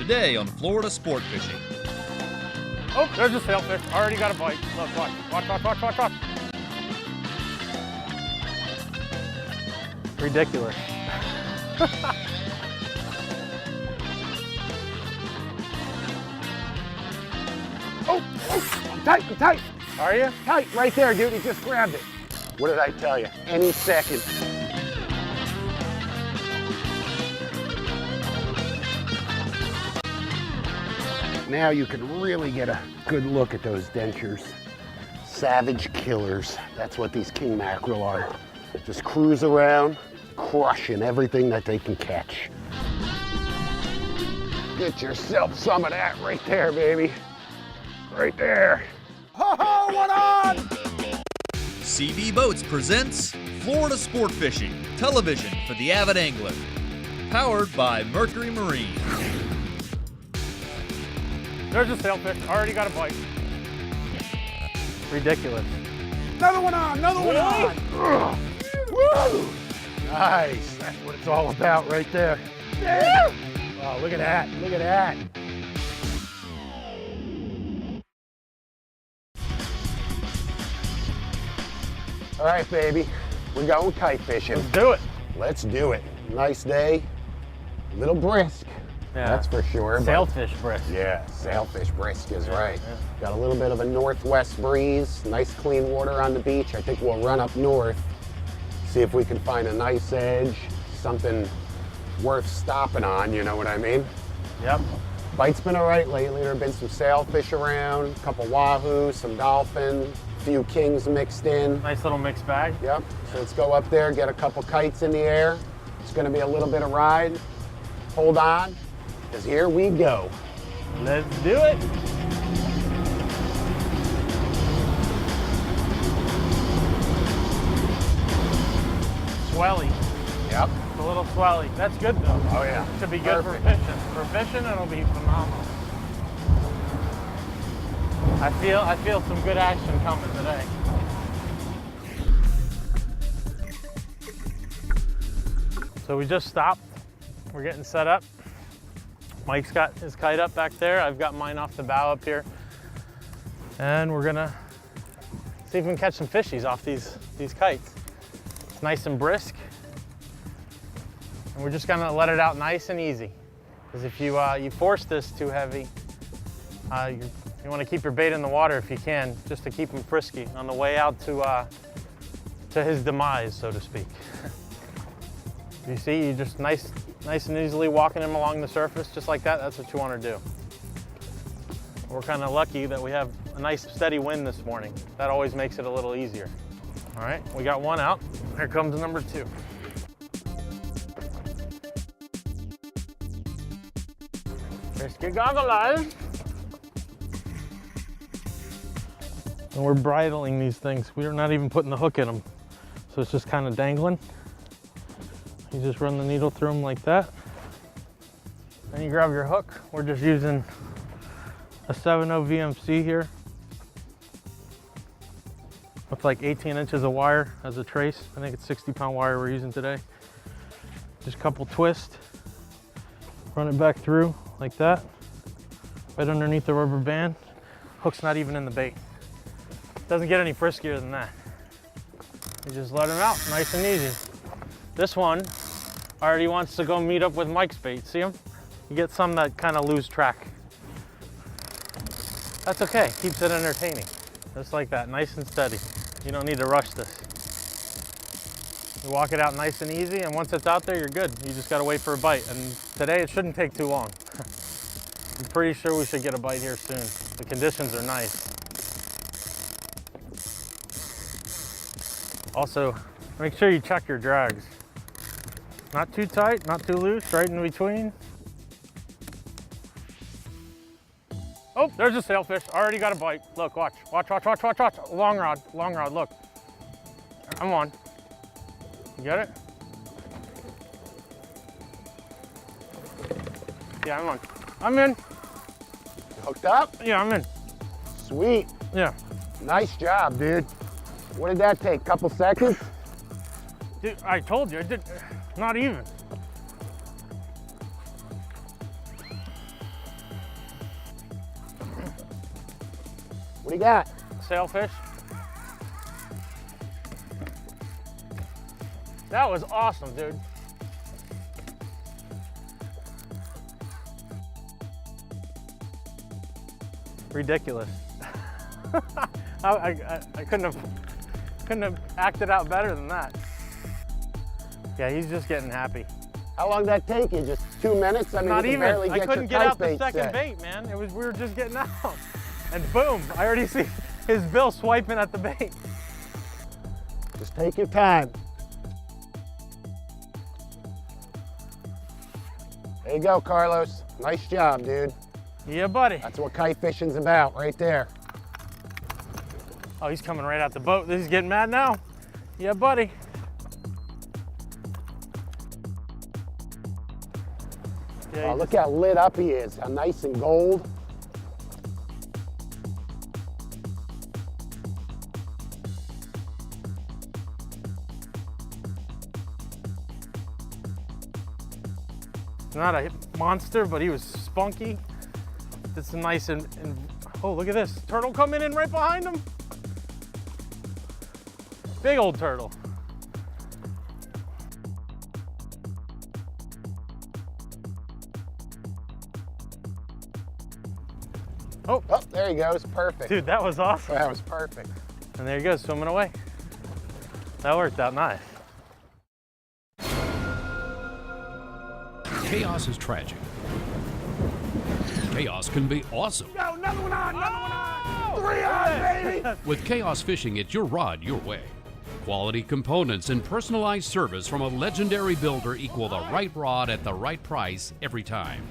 today on Florida Sport Fishing. Oh, there's a sailfish. Already got a bite. Look, watch. Watch, watch, watch, watch, watch. Ridiculous. Oh, I'm tight. Are you? Tight, right there, dude. He just grabbed it. What did I tell you? Any second. Now you can really get a good look at those dentures. Savage killers. That's what these king mackerel are. Just cruise around, crushing everything that they can catch. Get yourself some of that right there, baby. Right there. Ho ho, what on? CB Boats presents Florida Sport Fishing, television for the avid angler. Powered by Mercury Marine. There's a sailfish. Already got a bite. Ridiculous. Another one on, another one on. Woo! Nice, that's what it's all about right there. Yeah. Oh, look at that, look at that. All right, baby, we're going kite fishing. Let's do it. Let's do it. Nice day, a little brisk. Yeah. That's for sure. Sailfish brisk. Yeah, sailfish brisk is right. Yeah. Got a little bit of a northwest breeze, nice clean water on the beach. I think we'll run up north, see if we can find a nice edge, something worth stopping on, you know what I mean? Yep. Bite's been all right lately. There have been some sailfish around, a couple wahoo, some dolphin, a few kings mixed in. Nice little mixed bag. Yep, so let's go up there, get a couple kites in the air. It's gonna be a little bit of ride. Hold on, because here we go. Let's do it. Swelly. Yep. It's a little swelly. That's good though. Oh yeah. Should be good Perfect. for fishing. For fishing, it'll be phenomenal. I feel some good action coming today. So we just stopped. We're getting set up. Mike's got his kite up back there. I've got mine off the bow up here. And we're gonna see if we can catch some fishies off these kites. It's nice and brisk. And we're just gonna let it out nice and easy. Because if you force this too heavy, you wanna keep your bait in the water if you can, just to keep him frisky on the way out to his demise, so to speak. You see, you just nice and easily walking him along the surface, just like that. That's what you want to do. We're kind of lucky that we have a nice steady wind this morning. That always makes it a little easier. All right, we got one out. Here comes number two. Frisky goggle eyes. And we're bridling these things. We're not even putting the hook in them. So it's just kind of dangling. You just run the needle through them like that. Then you grab your hook. We're just using a 7.0 VMC here with like 18 inches of wire as a trace. I think it's 60-pound wire we're using today. Just a couple twists. Run it back through like that. Right underneath the rubber band. Hook's not even in the bait. Doesn't get any friskier than that. You just let him out, nice and easy. This one already wants to go meet up with Mike's bait. See him? You get some that kind of lose track. That's okay, keeps it entertaining. Just like that, nice and steady. You don't need to rush this. You walk it out nice and easy, and once it's out there, you're good. You just gotta wait for a bite. And today it shouldn't take too long. I'm pretty sure we should get a bite here soon. The conditions are nice. Also, make sure you check your drags. Not too tight, not too loose, right in between. Oh, there's a sailfish. Already got a bite. Look, watch, watch, watch, watch, watch, watch. Long rod, look. I'm on. You get it? Yeah, I'm on. I'm in. Hooked up? Yeah, I'm in. Sweet. Yeah. Nice job, dude. What did that take? Couple seconds? Dude, I told you, I did. Not even. What do you got? Sailfish. That was awesome, dude. Ridiculous. I couldn't have acted out better than that. Yeah, he's just getting happy. How long did that take you? Just 2 minutes? I mean, Not you even. barely I get couldn't your get out kite the second set. bait, man. We were just getting out. And boom, I already see his bill swiping at the bait. Just take your time. There you go, Carlos. Nice job, dude. Yeah, buddy. That's what kite fishing's about, right there. Oh, he's coming right out the boat. He's getting mad now. Yeah, buddy. Yeah, Oh, look how lit up he is. How nice and gold. Not a monster, but he was spunky. It's nice and oh, look at this. Turtle coming in right behind him. Big old turtle. Oh, there he goes. Perfect. Dude, that was awesome. That was perfect. And there he goes, swimming away. That worked out nice. Chaos is tragic. Chaos can be awesome. Go, another one on, another one on. 3 on, baby. With Chaos Fishing, it's your rod, your way. Quality components and personalized service from a legendary builder equal the right rod at the right price every time.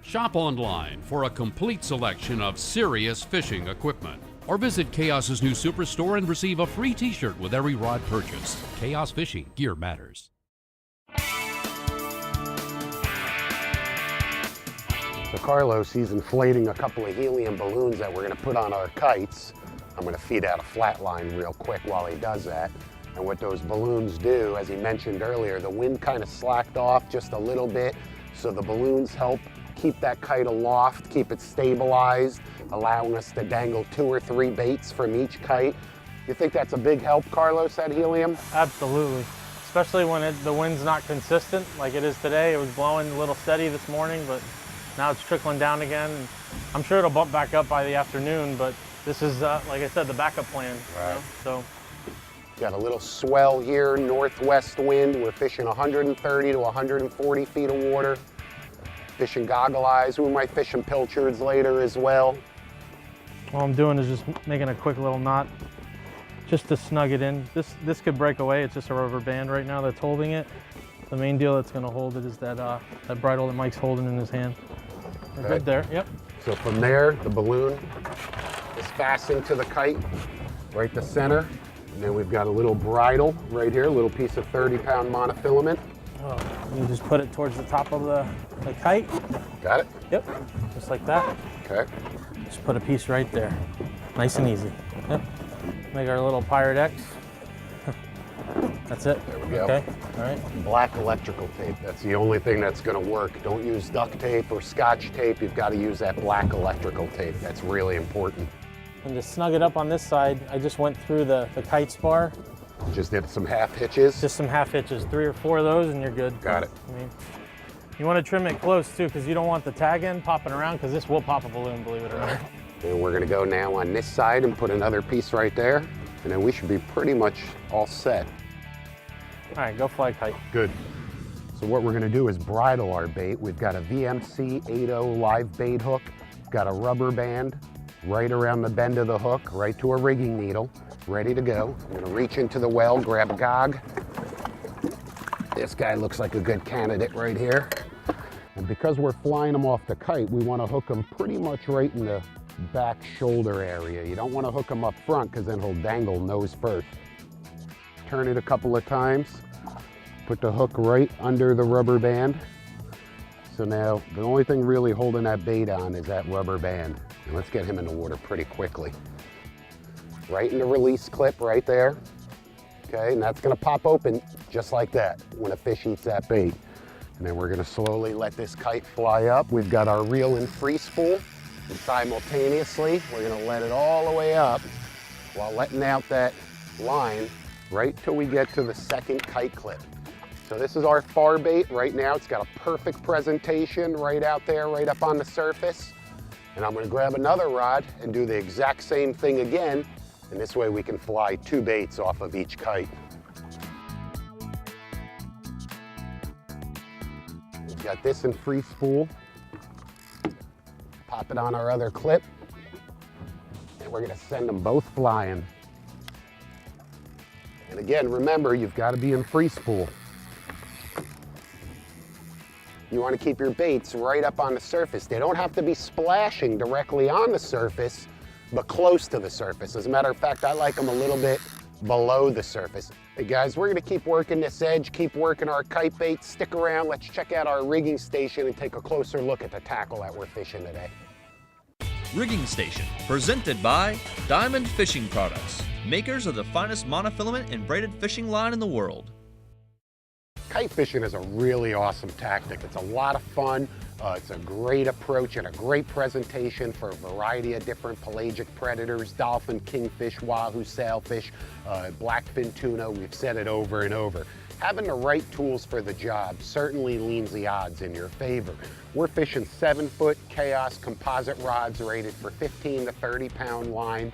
Shop online for a complete selection of serious fishing equipment. Or visit Chaos's new superstore and receive a free t-shirt with every rod purchased. Chaos Fishing, gear matters. So Carlos, he's inflating a couple of helium balloons that we're gonna put on our kites. I'm gonna feed out a flat line real quick while he does that. And what those balloons do, as he mentioned earlier, the wind kind of slacked off just a little bit, so the balloons help keep that kite aloft, keep it stabilized, allowing us to dangle 2 or 3 baits from each kite. You think that's a big help, Carlos, that helium? Absolutely. Especially when the wind's not consistent like it is today. It was blowing a little steady this morning, but now it's trickling down again. And I'm sure it'll bump back up by the afternoon, but this is, like I said, the backup plan. Right. You know? So. Got a little swell here, northwest wind. We're fishing 130 to 140 feet of water. Fishing goggle eyes. We might fish some pilchards later as well. All I'm doing is just making a quick little knot just to snug it in. This could break away. It's just a rubber band right now that's holding it. The main deal that's going to hold it is that that bridle that Mike's holding in his hand. We're good there. Yep. So from there, the balloon is fastened to the kite, right the center. And then we've got a little bridle right here, a little piece of 30-pound monofilament. Oh, you just put it towards the top of the kite. Got it? Yep. Just like that. Okay. Just put a piece right there. Nice and easy. Yep. Make our little Pirate X. That's it. There we go. Okay. All right. Black electrical tape. That's the only thing that's going to work. Don't use duct tape or Scotch tape. You've got to use that black electrical tape. That's really important. And to snug it up on this side, I just went through the kite spar. Just did some half hitches. Just some half hitches, 3 or 4 of those, and you're good. Got it. I mean, you want to trim it close too, because you don't want the tag end popping around, because this will pop a balloon, believe it or not. And we're going to go now on this side and put another piece right there. And then we should be pretty much all set. All right, go fly kite. Good. So what we're going to do is bridle our bait. We've got a VMC 8.0 live bait hook. Got a rubber band right around the bend of the hook, right to a rigging needle, ready to go. I'm going to reach into the well, grab a gog. This guy looks like a good candidate right here. And because we're flying them off the kite, we want to hook them pretty much right in the back shoulder area. You don't want to hook him up front, because then he'll dangle nose first. Turn it a couple of times. Put the hook right under the rubber band. So now the only thing really holding that bait on is that rubber band. And let's get him in the water pretty quickly. Right in the release clip right there. Okay, and that's gonna pop open just like that when a fish eats that bait. And then we're gonna slowly let this kite fly up. We've got our reel and free spool. And simultaneously, we're gonna let it all the way up while letting out that line right till we get to the second kite clip. So this is our far bait right now. It's got a perfect presentation right out there, right up on the surface. And I'm gonna grab another rod and do the exact same thing again. And this way we can fly 2 baits off of each kite. We've got this in free spool. Pop it on our other clip. And we're gonna send them both flying. And again, remember, you've gotta be in free spool. You wanna keep your baits right up on the surface. They don't have to be splashing directly on the surface, but close to the surface. As a matter of fact, I like them a little bit below the surface. Hey guys, we're gonna keep working this edge, keep working our kite bait. Stick around, let's check out our rigging station and take a closer look at the tackle that we're fishing today. Rigging Station, presented by Diamond Fishing Products, makers of the finest monofilament and braided fishing line in the world. Kite fishing is a really awesome tactic. It's a lot of fun. It's a great approach and a great presentation for a variety of different pelagic predators: dolphin, kingfish, wahoo, sailfish, blackfin tuna. We've said it over and over. Having the right tools for the job certainly leans the odds in your favor. We're fishing 7-foot Chaos composite rods rated for 15 to 30 pound line.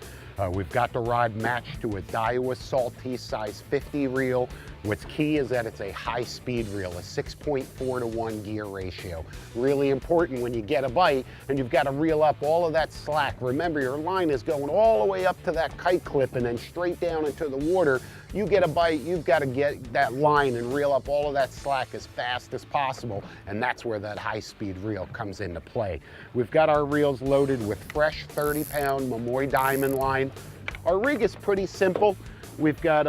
We've got the rod matched to a Daiwa Saltese size 50 reel. What's key is that it's a high-speed reel, a 6.4 to 1 gear ratio. Really important when you get a bite and you've got to reel up all of that slack. Remember, your line is going all the way up to that kite clip and then straight down into the water. You get a bite, you've got to get that line and reel up all of that slack as fast as possible, and that's where that high-speed reel comes into play. We've got our reels loaded with fresh 30-pound Momoy diamond line. Our rig is pretty simple. We've got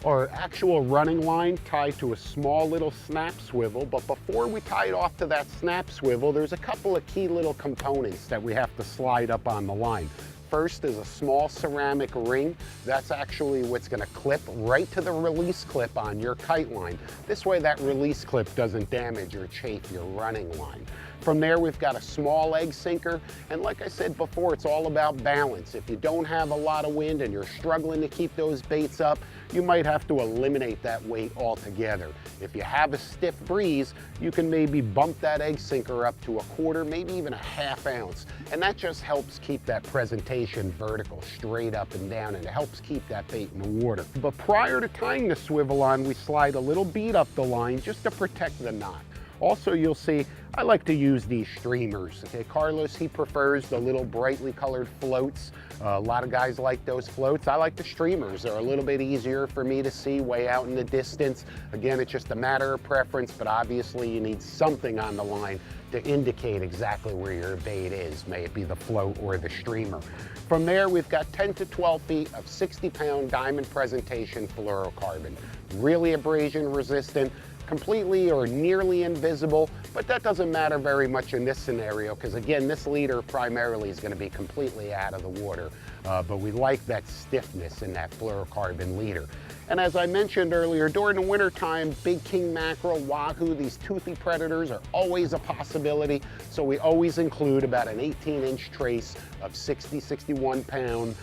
our actual running line tied to a small little snap swivel, but before we tie it off to that snap swivel, there's a couple of key little components that we have to slide up on the line. First is a small ceramic ring. That's actually what's gonna clip right to the release clip on your kite line. This way that release clip doesn't damage or chafe your running line. From there, we've got a small egg sinker, and like I said before, it's all about balance. If you don't have a lot of wind and you're struggling to keep those baits up, you might have to eliminate that weight altogether. If you have a stiff breeze, you can maybe bump that egg sinker up to a quarter, maybe even a ½ ounce, and that just helps keep that presentation vertical, straight up and down, and it helps keep that bait in the water. But prior to tying the swivel on, we slide a little bead up the line just to protect the knot. Also, you'll see I like to use these streamers. Okay, Carlos, he prefers the little brightly colored floats. A lot of guys like those floats. I like the streamers. They're a little bit easier for me to see way out in the distance. Again, it's just a matter of preference, but obviously you need something on the line to indicate exactly where your bait is, may it be the float or the streamer. From there, we've got 10 to 12 feet of 60-pound diamond presentation fluorocarbon. Really abrasion resistant, completely or nearly invisible, but that doesn't matter very much in this scenario because again, this leader primarily is going to be completely out of the water, but we like that stiffness in that fluorocarbon leader. And as I mentioned earlier, during the winter time, big king mackerel, wahoo, these toothy predators are always a possibility, so we always include about an 18-inch trace of 61 pound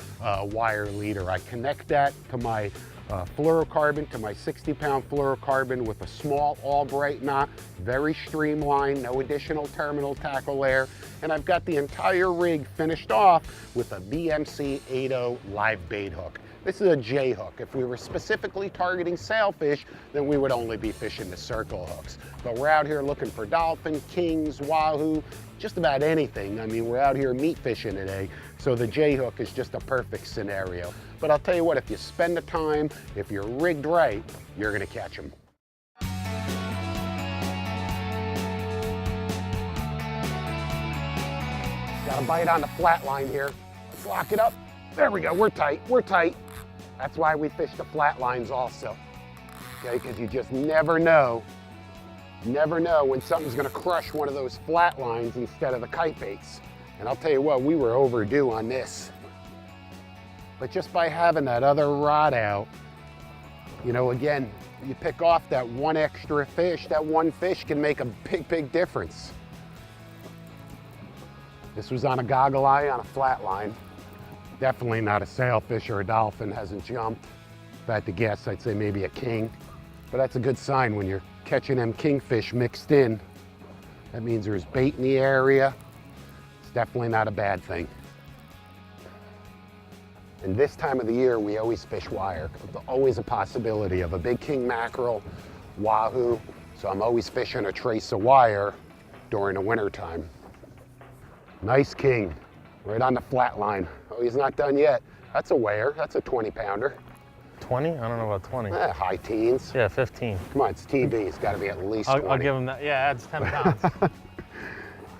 wire leader. I connect that to my fluorocarbon, to my 60-pound fluorocarbon with a small Albright knot, very streamlined, no additional terminal tackle there. And I've got the entire rig finished off with a BMC 80 live bait hook. This is a J hook. If we were specifically targeting sailfish, then we would only be fishing the circle hooks. But we're out here looking for dolphin, kings, wahoo, just about anything. I mean, we're out here meat fishing today, so the J hook is just a perfect scenario. But I'll tell you what, if you spend the time, if you're rigged right, you're gonna catch them. Got a bite on the flat line here. Let's lock it up. There we go, we're tight, we're tight. That's why we fish the flat lines also, okay? Because you just never know when something's gonna crush one of those flat lines instead of the kite baits. And I'll tell you what, we were overdue on this. But just by having that other rod out, you know, again, you pick off that one extra fish, that one fish can make a big, big difference. This was on a goggle eye on a flat line. Definitely not a sailfish or a dolphin, hasn't jumped. If I had to guess, I'd say maybe a king. But that's a good sign when you're catching them kingfish mixed in. That means there's bait in the area. It's definitely not a bad thing. And this time of the year, we always fish wire. There's always a possibility of a big king mackerel, wahoo. So I'm always fishing a trace of wire during the winter time. Nice king, right on the flat line. Oh, he's not done yet. That's a weigher, that's a 20-pounder. 20? I don't know about 20. High teens. Yeah, 15. Come on, it's TV, it's gotta be at least 20. I'll give him that. Yeah, adds 10 pounds.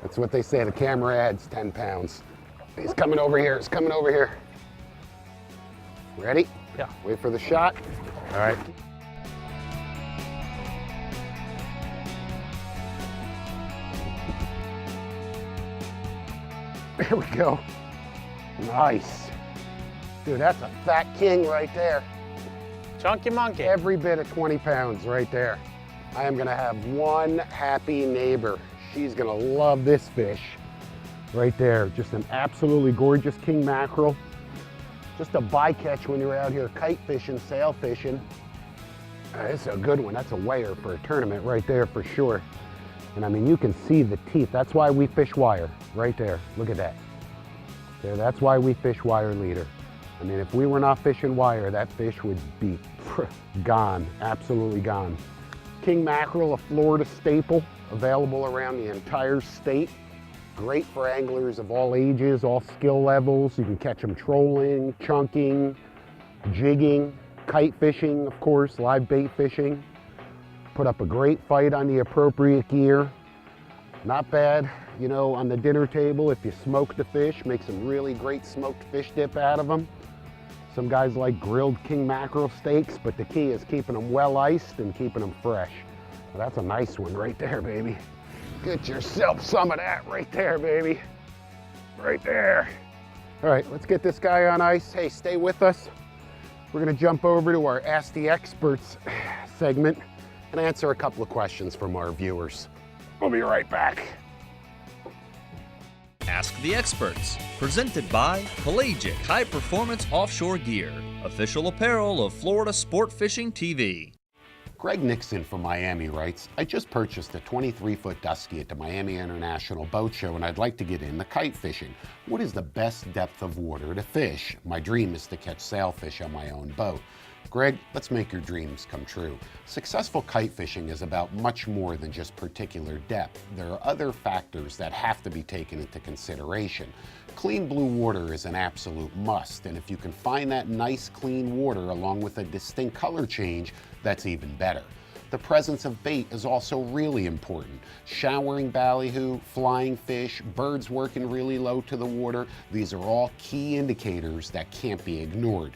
That's what they say, the camera adds 10 pounds. He's coming over here, he's coming over here. Ready? Yeah. Wait for the shot. All right. There we go. Nice. Dude, that's a fat king right there. Chunky monkey. Every bit of 20 pounds right there. I am gonna have one happy neighbor. She's gonna love this fish right there. Just an absolutely gorgeous king mackerel. Just a bycatch when you're out here kite fishing, sail fishing. It's a good one. That's a weigher for a tournament right there for sure. And I mean, you can see the teeth. That's why we fish wire right there. Look at that. There, that's why we fish wire leader. I mean, if we were not fishing wire, that fish would be gone, absolutely gone. King mackerel, a Florida staple, available around the entire state. Great for anglers of all ages, all skill levels. You can catch them trolling, chunking, jigging, kite fishing, of course, live bait fishing. Put up a great fight on the appropriate gear. Not bad, you know, on the dinner table if you smoke the fish, make some really great smoked fish dip out of them. Some guys like grilled king mackerel steaks, but the key is keeping them well iced and keeping them fresh. Well, that's a nice one right there, baby. Get yourself some of that right there, baby. Right there. All right, let's get this guy on ice. Hey, stay with us. We're gonna jump over to our Ask the Experts segment and answer a couple of questions from our viewers. We'll be right back. Ask the Experts, presented by Pelagic High Performance Offshore Gear, official apparel of Florida Sport Fishing TV. Greg Nixon from Miami writes, I just purchased a 23-foot Dusky at the Miami International Boat Show and I'd like to get into kite fishing. What is the best depth of water to fish? My dream is to catch sailfish on my own boat. Greg, let's make your dreams come true. Successful kite fishing is about much more than just particular depth. There are other factors that have to be taken into consideration. Clean blue water is an absolute must, and if you can find that nice clean water along with a distinct color change, that's even better. The presence of bait is also really important. Showering ballyhoo, flying fish, birds working really low to the water, these are all key indicators that can't be ignored.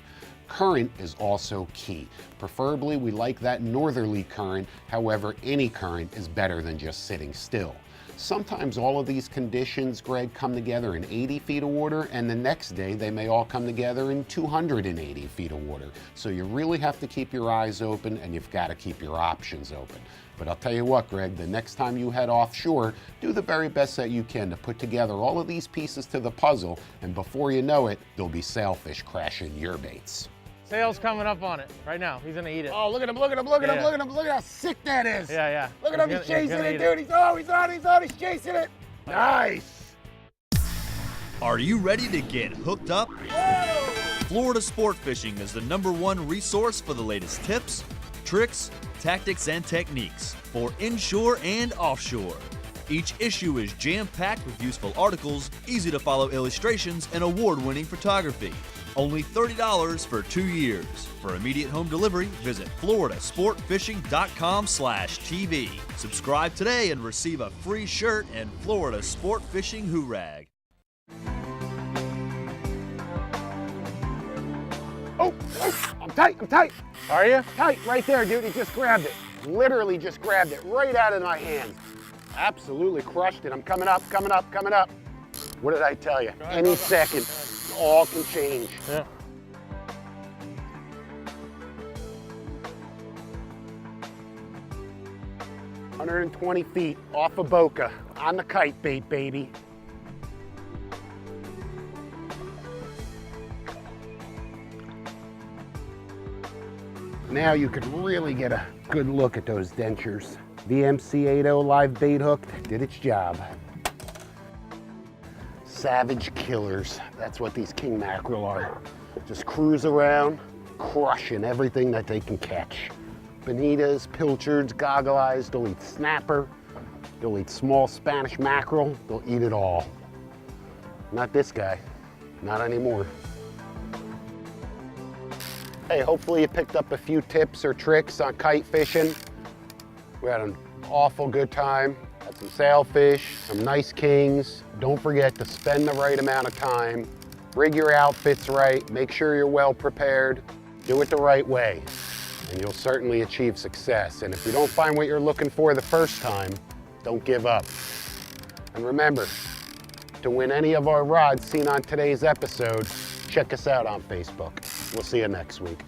Current is also key. Preferably, we like that northerly current. However, any current is better than just sitting still. Sometimes all of these conditions, Greg, come together in 80 feet of water, and the next day they may all come together in 280 feet of water. So you really have to keep your eyes open, and you've got to keep your options open. But I'll tell you what, Greg, the next time you head offshore, do the very best that you can to put together all of these pieces to the puzzle, and before you know it, there'll be sailfish crashing your baits. Sail's coming up on it right now. He's gonna eat it. Oh, look at him, look at him, look at him, look at him. Look at how sick that is. Yeah, yeah. Look at him, he's chasing it, dude. He's on, he's chasing it. Nice. Are you ready to get hooked up? Whoa. Florida Sport Fishing is the #1 resource for the latest tips, tricks, tactics, and techniques for inshore and offshore. Each issue is jam-packed with useful articles, easy-to-follow illustrations, and award-winning photography. Only $30 for 2 years. For immediate home delivery, visit floridasportfishing.com/TV. Subscribe today and receive a free shirt and Florida Sport Fishing Hoorag. Oh, I'm tight. Are you? Tight, right there, dude. He just grabbed it. Literally just grabbed it right out of my hands. Absolutely crushed it. I'm coming up. What did I tell you? Any second. All can change. Yeah. $120 feet off of Boca on the kite bait, baby. Now you can really get a good look at those dentures. VMC80 live bait hook did its job. Savage killers, that's what these king mackerel are. Just cruise around, crushing everything that they can catch. Bonitas, pilchards, goggle eyes, they'll eat snapper, they'll eat small Spanish mackerel, they'll eat it all. Not this guy, not anymore. Hey, hopefully you picked up a few tips or tricks on kite fishing. We had an awful good time. Had some sailfish, some nice kings. Don't forget to spend the right amount of time. Rig your outfits right, make sure you're well prepared. Do it the right way, and you'll certainly achieve success. And if you don't find what you're looking for the first time, don't give up. And remember, to win any of our rods seen on today's episode, check us out on Facebook. We'll see you next week.